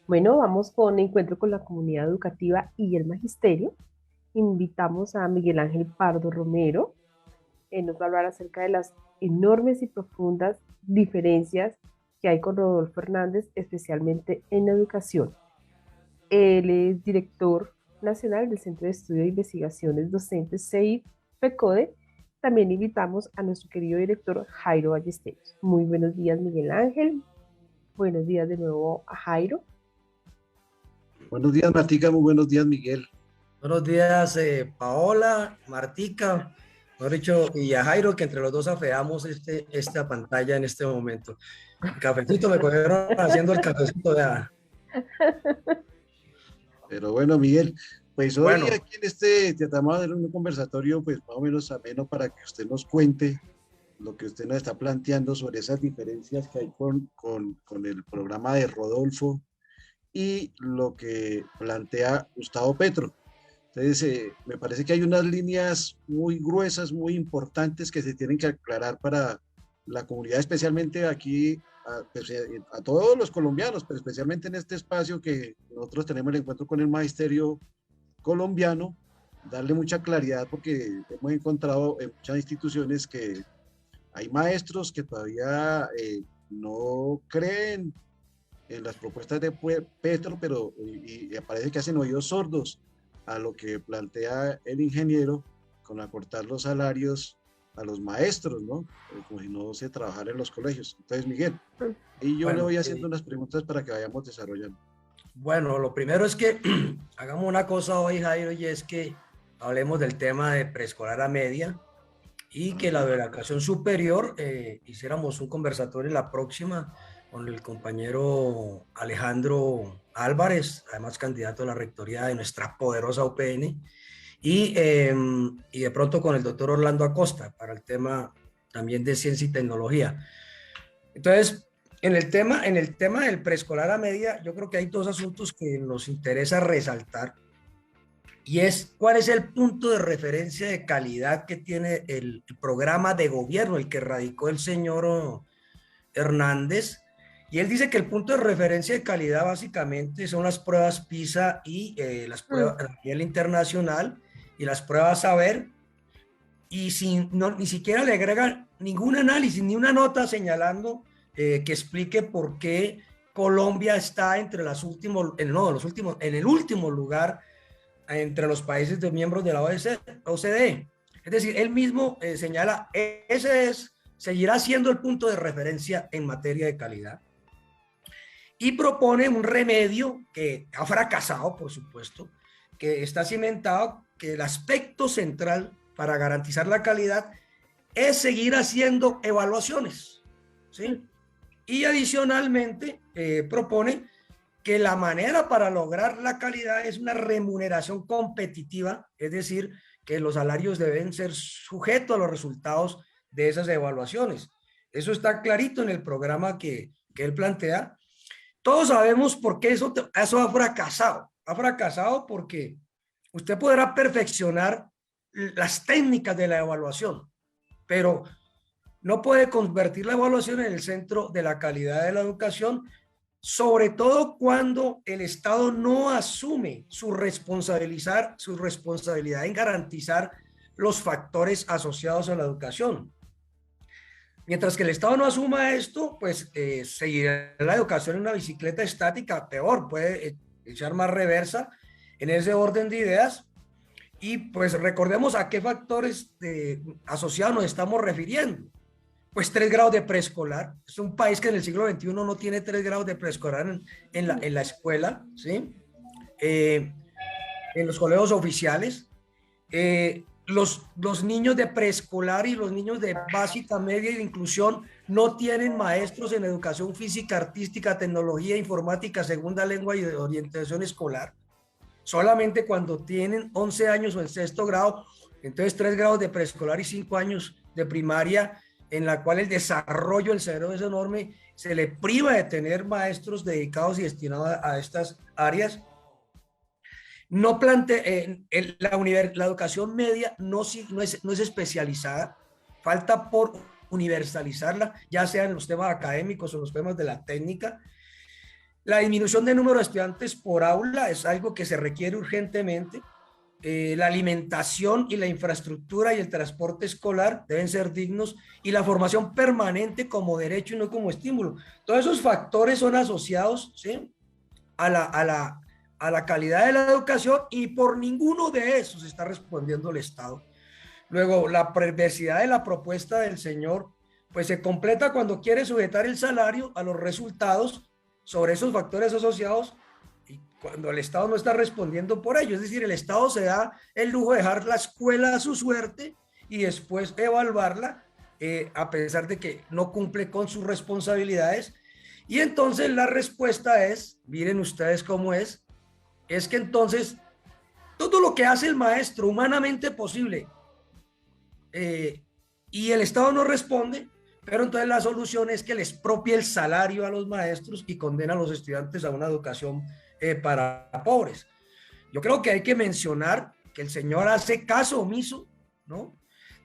Bueno, vamos con encuentro con la comunidad educativa y el magisterio. Invitamos a Miguel Ángel Pardo Romero. Él nos va a hablar acerca de las enormes y profundas diferencias que hay con Rodolfo Hernández, especialmente en la educación. Él es director nacional del Centro de Estudio de Investigaciones Docentes CEIP PECODE. También invitamos a nuestro querido director Jairo Ballesteros. Muy buenos días, Miguel Ángel. Buenos días de nuevo a Jairo. Buenos días, Martica, muy buenos días, Miguel. Buenos días, Paola, Martica, mejor dicho, y a Jairo, que entre los dos afeamos esta pantalla en este momento. El cafecito me cogieron haciendo el cafecito de... Pero bueno, Miguel, pues hoy Bueno, aquí tratamos de dar un conversatorio, pues más o menos ameno para que usted nos cuente lo que usted nos está planteando sobre esas diferencias que hay con el programa de Rodolfo y lo que plantea Gustavo Petro. Entonces, me parece que hay unas líneas muy gruesas, muy importantes que se tienen que aclarar para la comunidad, especialmente aquí, pues, a todos los colombianos, pero especialmente en este espacio que nosotros tenemos el encuentro con el magisterio colombiano, darle mucha claridad porque hemos encontrado en muchas instituciones que hay maestros que todavía no creen en las propuestas de Petro, pero y parece que hacen oídos sordos a lo que plantea el ingeniero con acortar los salarios a los maestros, ¿no? Como si no se trabajara en los colegios. Entonces, Miguel, y yo le bueno, voy haciendo unas preguntas para que vayamos desarrollando. bueno, lo primero es que hagamos una cosa hoy, Jairo, y es que hablemos del tema de preescolar a media y que la de la educación superior hiciéramos un conversatorio la próxima con el compañero Alejandro Álvarez, además candidato a la rectoría de nuestra poderosa UPN, y de pronto con el doctor Orlando Acosta para el tema también de ciencia y tecnología. Entonces, en el tema del preescolar a media, yo creo que hay dos asuntos que nos interesa resaltar, y es cuál es el punto de referencia de calidad que tiene el programa de gobierno, el que radicó el señor Hernández. Y él dice que el punto de referencia de calidad básicamente son las pruebas PISA y las pruebas a nivel internacional y las pruebas saber, y ni siquiera le agregan ningún análisis ni una nota señalando que explique por qué Colombia está entre las últimos, en el último lugar entre los países de miembros de la OCDE. Es decir, él mismo señala, seguirá siendo el punto de referencia en materia de calidad, y propone un remedio que ha fracasado, por supuesto, que está cimentado, que el aspecto central para garantizar la calidad es seguir haciendo evaluaciones, ¿sí? Y adicionalmente propone que la manera para lograr la calidad es una remuneración competitiva, es decir, que los salarios deben ser sujetos a los resultados de esas evaluaciones. Eso está clarito en el programa que él plantea. Todos sabemos por qué eso ha fracasado. Ha fracasado porque usted podrá perfeccionar las técnicas de la evaluación, pero no puede convertir la evaluación en el centro de la calidad de la educación, sobre todo cuando el Estado no asume su responsabilidad en garantizar los factores asociados a la educación. Mientras que el Estado no asuma esto, pues seguirá la educación en una bicicleta estática, peor, puede echar más reversa en ese orden de ideas. Y pues recordemos a qué factores asociados nos estamos refiriendo. Pues 3 grados de preescolar. Es un país que en el siglo XXI no tiene 3 grados de preescolar en la escuela, ¿sí? En los colegios oficiales. Los niños de preescolar y los niños de básica, media y de inclusión no tienen maestros en educación física, artística, tecnología, informática, segunda lengua y de orientación escolar. Solamente cuando tienen 11 años o en sexto grado, entonces 3 grados de preescolar y 5 años de primaria, en la cual el desarrollo del cerebro es enorme, se le priva de tener maestros dedicados y destinados a estas áreas. No la educación media no es especializada, falta por universalizarla, ya sea en los temas académicos o en los temas de la técnica. La disminución de número de estudiantes por aula es algo que se requiere urgentemente. La alimentación y la infraestructura y el transporte escolar deben ser dignos y la formación permanente como derecho y no como estímulo. Todos esos factores son asociados, ¿sí?, a la calidad de la educación y por ninguno de esos está respondiendo el Estado. Luego, la perversidad de la propuesta del señor pues se completa cuando quiere sujetar el salario a los resultados sobre esos factores asociados y cuando el Estado no está respondiendo por ello. Es decir, el Estado se da el lujo de dejar la escuela a su suerte y después evaluarla a pesar de que no cumple con sus responsabilidades. Y entonces la respuesta es, miren ustedes cómo es que entonces todo lo que hace el maestro humanamente posible y el Estado no responde, pero entonces la solución es que les expropie el salario a los maestros y condena a los estudiantes a una educación para pobres. Yo creo que hay que mencionar que el señor hace caso omiso, ¿no?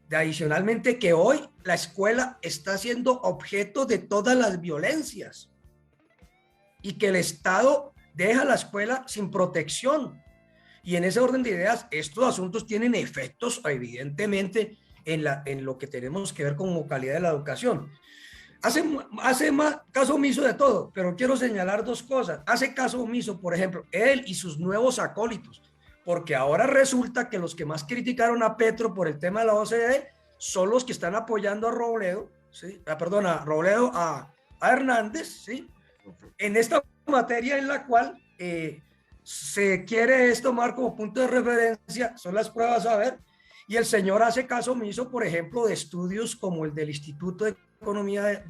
De adicionalmente que hoy la escuela está siendo objeto de todas las violencias y que el Estado deja la escuela sin protección. Y en ese orden de ideas, estos asuntos tienen efectos evidentemente en lo que tenemos que ver como calidad de la educación. Hace más caso omiso de todo, pero quiero señalar dos cosas. Hace caso omiso, por ejemplo, él y sus nuevos acólitos, porque ahora resulta que los que más criticaron a Petro por el tema de la OCDE son los que están apoyando a Robledo, ¿sí? A Hernández, ¿sí?, en esta materia en la cual se quiere tomar como punto de referencia, son las pruebas a ver, y el señor hace caso omiso, por ejemplo, de estudios como el del Instituto de Economía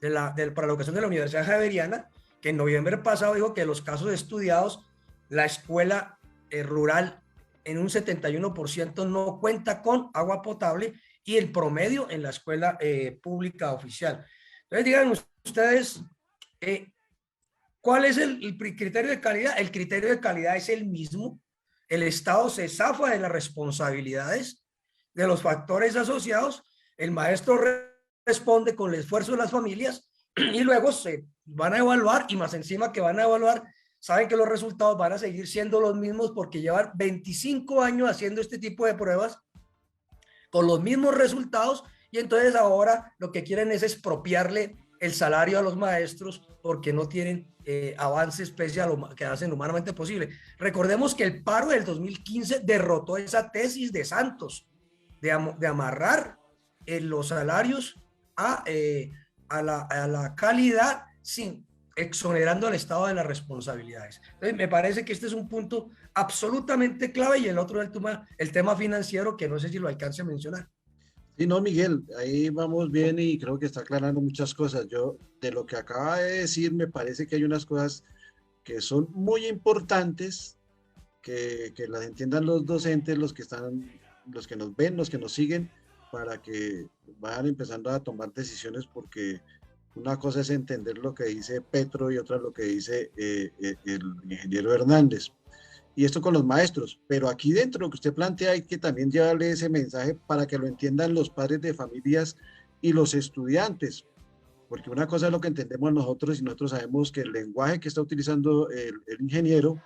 para la Educación de la Universidad Javeriana, que en noviembre pasado dijo que los casos estudiados, la escuela rural en un 71% no cuenta con agua potable y el promedio en la escuela pública oficial. Entonces digan ustedes, ¿cuál es el criterio de calidad? El criterio de calidad es el mismo. El Estado se zafa de las responsabilidades, de los factores asociados. El maestro responde con el esfuerzo de las familias y luego se van a evaluar y más encima que van a evaluar, saben que los resultados van a seguir siendo los mismos porque llevan 25 años haciendo este tipo de pruebas con los mismos resultados y entonces ahora lo que quieren es expropiarle el salario a los maestros porque no tienen avances pese a lo que hacen humanamente posible. Recordemos que el paro del 2015 derrotó esa tesis de Santos de amarrar los salarios a la calidad sin exonerando al Estado de las responsabilidades. Entonces, me parece que este es un punto absolutamente clave y el otro es el tema financiero que no sé si lo alcance a mencionar. Sí, no, Miguel, ahí vamos bien y creo que está aclarando muchas cosas. Yo, de lo que acaba de decir, me parece que hay unas cosas que son muy importantes, que las entiendan los docentes, los que nos ven, los que nos siguen, para que vayan empezando a tomar decisiones, porque una cosa es entender lo que dice Petro y otra lo que dice el ingeniero Hernández. Y esto con los maestros, pero aquí dentro lo que usted plantea hay que también llevarle ese mensaje para que lo entiendan los padres de familias y los estudiantes, porque una cosa es lo que entendemos nosotros y nosotros sabemos que el lenguaje que está utilizando el ingeniero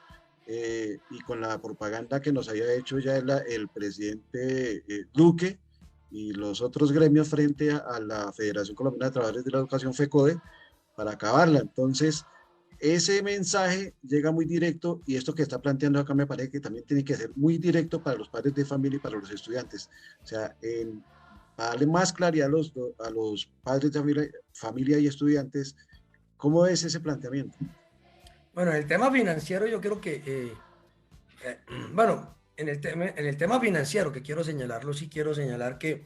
y con la propaganda que nos haya hecho ya el presidente Duque y los otros gremios frente a la Federación Colombiana de Trabajadores de la Educación, FECODE, para acabarla. Entonces, ese mensaje llega muy directo y esto que está planteando acá me parece que también tiene que ser muy directo para los padres de familia y para los estudiantes. O sea, para darle más claridad a los padres de familia y estudiantes, ¿cómo es ese planteamiento? Bueno, el tema financiero yo creo que, bueno, en el tema financiero que quiero señalarlo, sí quiero señalar que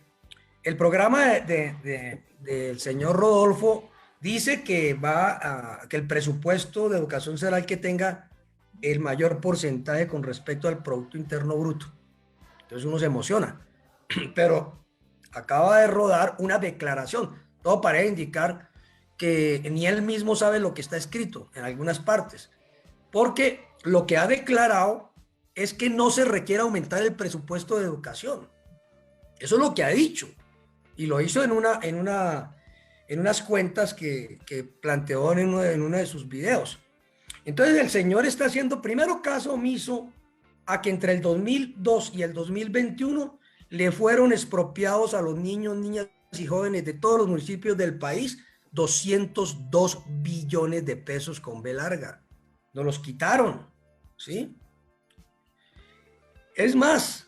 el programa del señor Rodolfo dice que que el presupuesto de educación será el que tenga el mayor porcentaje con respecto al Producto Interno Bruto. Entonces uno se emociona, pero acaba de rodar una declaración. Todo parece indicar que ni él mismo sabe lo que está escrito en algunas partes, porque lo que ha declarado es que no se requiere aumentar el presupuesto de educación. Eso es lo que ha dicho. Y lo hizo en unas cuentas que planteó en uno de sus videos. Entonces el señor está haciendo primero caso omiso a que entre el 2002 y el 2021 le fueron expropiados a los niños, niñas y jóvenes de todos los municipios del país 202 billones de pesos con B larga. Nos los quitaron, ¿sí? Es más,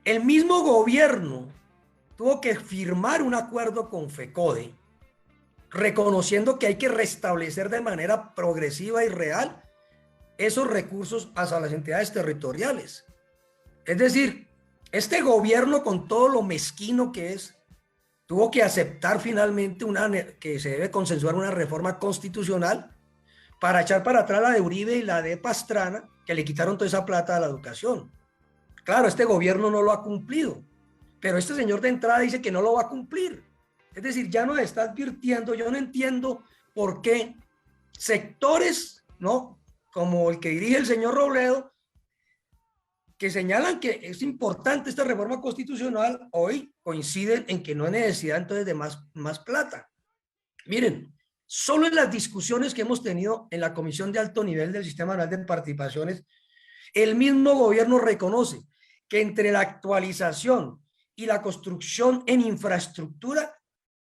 el mismo gobierno tuvo que firmar un acuerdo con FECODE reconociendo que hay que restablecer de manera progresiva y real esos recursos hacia las entidades territoriales. Es decir, este gobierno, con todo lo mezquino que es, tuvo que aceptar finalmente que se debe consensuar una reforma constitucional para echar para atrás la de Uribe y la de Pastrana, que le quitaron toda esa plata a la educación. Claro, este gobierno no lo ha cumplido, pero este señor de entrada dice que no lo va a cumplir. Es decir, ya nos está advirtiendo. Yo no entiendo por qué sectores, ¿no?, como el que dirige el señor Robledo, que señalan que es importante esta reforma constitucional, hoy coinciden en que no hay necesidad entonces de más plata. Miren, solo en las discusiones que hemos tenido en la Comisión de Alto Nivel del Sistema Nacional de Participaciones, el mismo gobierno reconoce que entre la actualización y la construcción en infraestructura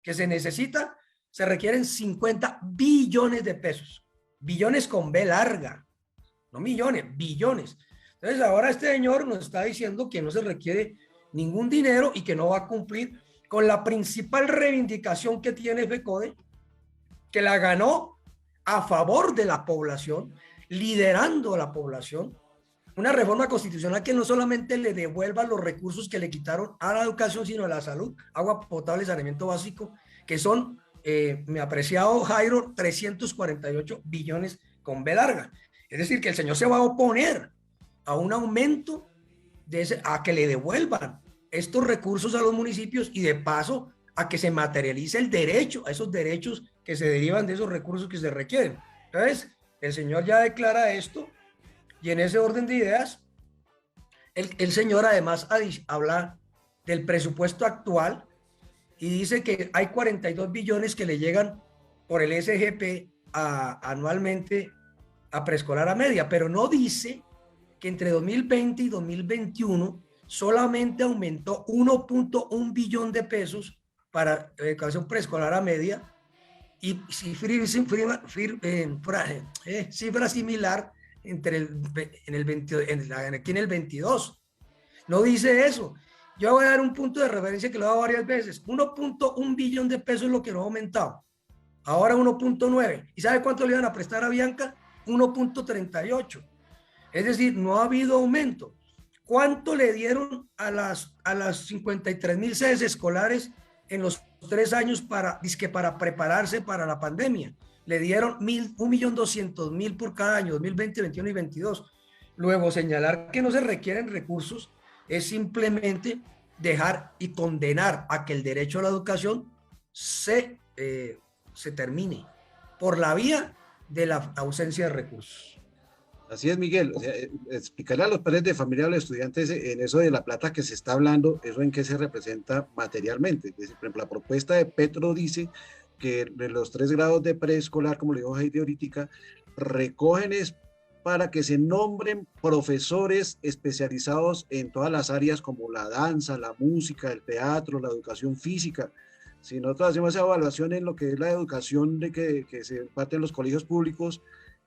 que se necesita, se requieren 50 billones de pesos. Billones con B larga, no millones, billones. Entonces ahora este señor nos está diciendo que no se requiere ningún dinero y que no va a cumplir con la principal reivindicación que tiene FECODE, que la ganó a favor de la población, liderando a la población, una reforma constitucional que no solamente le devuelva los recursos que le quitaron a la educación, sino a la salud, agua potable, saneamiento básico, que son, mi apreciado Jairo, 348 billones con B larga. Es decir, que el señor se va a oponer a un aumento a que le devuelvan estos recursos a los municipios y de paso a que se materialice el derecho, a esos derechos que se derivan de esos recursos que se requieren. Entonces, el señor ya declara esto y en ese orden de ideas, el señor además habla del presupuesto actual y dice que hay 42 billones que le llegan por el SGP anualmente a preescolar a media, pero no dice que entre 2020 y 2021 solamente aumentó 1.1 billón de pesos para educación preescolar a media y cifra similar aquí en el 22. No dice eso. Yo voy a dar un punto de referencia que lo he dado varias veces. 1.1 billón de pesos es lo que no ha aumentado. Ahora 1.9. ¿Y sabe cuánto le iban a prestar a Bianca? 1.38. Es decir, no ha habido aumento. ¿Cuánto le dieron a las 53,000 sedes escolares en los 3 años para prepararse para la pandemia? Le dieron 1.200.000 por cada año, 2020, 21 y 22. Luego, señalar que no se requieren recursos es simplemente dejar y condenar a que el derecho a la educación se termine por la vía de la ausencia de recursos. Así es, Miguel. O sea, explicarle a los padres de familia, a los estudiantes, en eso de la plata que se está hablando, eso en qué se representa materialmente. Es decir, por ejemplo, la propuesta de Petro dice que de los 3 grados de preescolar, como le digo Heidi ahorita, recogen es para que se nombren profesores especializados en todas las áreas como la danza, la música, el teatro, la educación física. Si nosotros hacemos esa evaluación en lo que es la educación de que se imparte en los colegios públicos,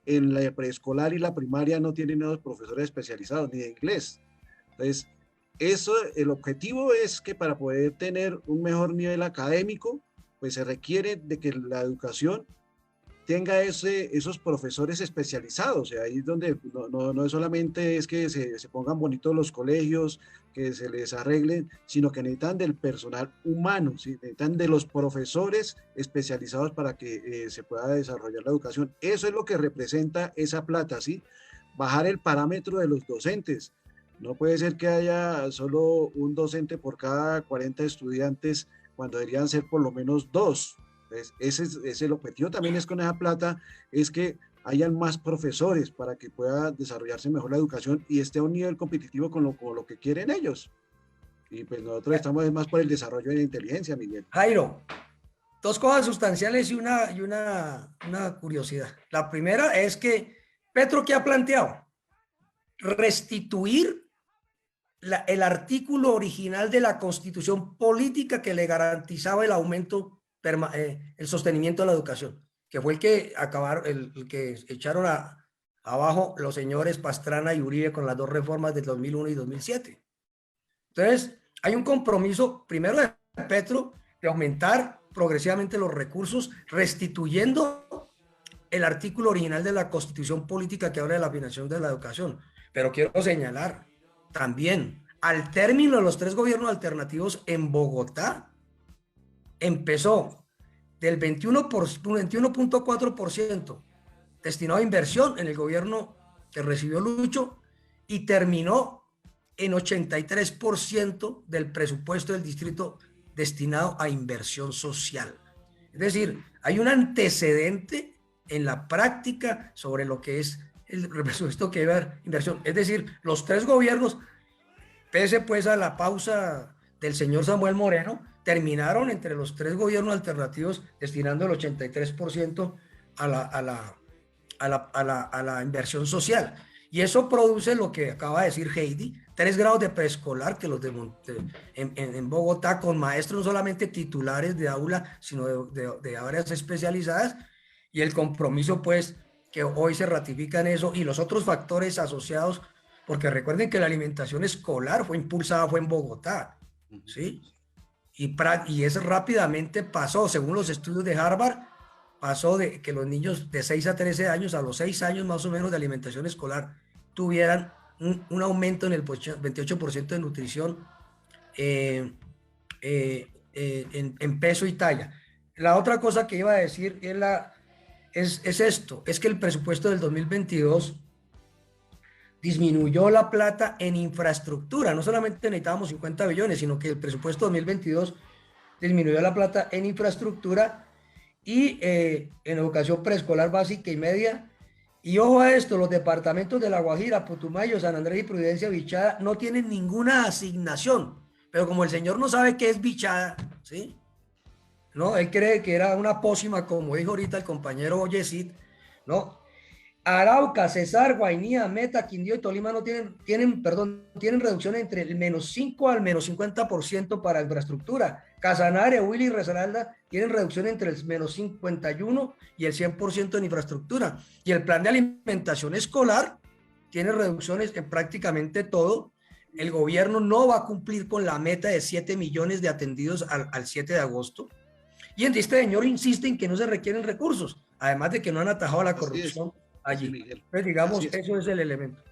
en la preescolar y la primaria no tienen esos profesores especializados, ni de inglés. Entonces, el objetivo es que para poder tener un mejor nivel académico, pues se requiere de que la educación tenga esos profesores especializados. Ahí es donde no solamente es que se pongan bonitos los colegios, que se les arreglen, sino que necesitan del personal humano, ¿sí? Necesitan de los profesores especializados para que se pueda desarrollar la educación. Eso es lo que representa esa plata, ¿sí? Bajar el parámetro de los docentes. No puede ser que haya solo un docente por cada 40 estudiantes cuando deberían ser por lo menos 2. Entonces, ese es el objetivo también es con esa plata, es que hayan más profesores para que pueda desarrollarse mejor la educación y esté a un nivel competitivo con lo que quieren ellos. Y pues nosotros estamos más por el desarrollo de la inteligencia, Miguel. Jairo, dos cosas sustanciales y una curiosidad. La primera es que Petro, ¿qué ha planteado? Restituir el artículo original de la Constitución política que le garantizaba el aumento, el sostenimiento de la educación, que fue el que acabaron, el que echaron abajo los señores Pastrana y Uribe con las dos reformas del 2001 y 2007. Entonces, hay un compromiso, primero de Petro, de aumentar progresivamente los recursos, restituyendo el artículo original de la Constitución política que habla de la financiación de la educación. Pero quiero señalar también, al término de los 3 gobiernos alternativos en Bogotá, empezó del 21.4% destinado a inversión en el gobierno que recibió Lucho y terminó en 83% del presupuesto del distrito destinado a inversión social. Es decir, hay un antecedente en la práctica sobre lo que es el presupuesto que debe haber inversión. Es decir, los 3 gobiernos, pese pues a la pausa del señor Samuel Moreno, terminaron entre los 3 gobiernos alternativos destinando el 83% a la inversión social. Y eso produce lo que acaba de decir Heidi, 3 grados de preescolar que los en Bogotá, con maestros no solamente titulares de aula, sino de áreas especializadas, y el compromiso pues que hoy se ratifica en eso, y los otros factores asociados, porque recuerden que la alimentación escolar fue impulsada, fue en Bogotá, ¿sí? Y eso rápidamente pasó, según los estudios de Harvard, pasó de que los niños de 6 a 13 años, a los 6 años más o menos de alimentación escolar, tuvieran un aumento en el 28% de nutrición en peso y talla. La otra cosa que iba a decir es esto, es que el presupuesto del 2022 disminuyó la plata en infraestructura. No solamente necesitábamos 50 billones, sino que el presupuesto 2022 disminuyó la plata en infraestructura y en educación preescolar básica y media. Y ojo a esto, los departamentos de La Guajira, Putumayo, San Andrés y Providencia Bichada no tienen ninguna asignación. Pero como el señor no sabe qué es Bichada, ¿sí? ¿No? Él cree que era una pócima, como dijo ahorita el compañero Yesid, ¿no? Arauca, Cesar, Guainía, Meta, Quindío y Tolima no tienen reducciones entre el -5 al -50% para infraestructura. Casanare, Huila y Risaralda tienen reducciones entre el -51 y el 100% en infraestructura. Y el plan de alimentación escolar tiene reducciones en prácticamente todo. El gobierno no va a cumplir con la meta de 7 millones de atendidos al 7 de agosto. Y este señor insiste en que no se requieren recursos, además de que no han atajado la corrupción allí. Entonces, digamos, eso es el elemento.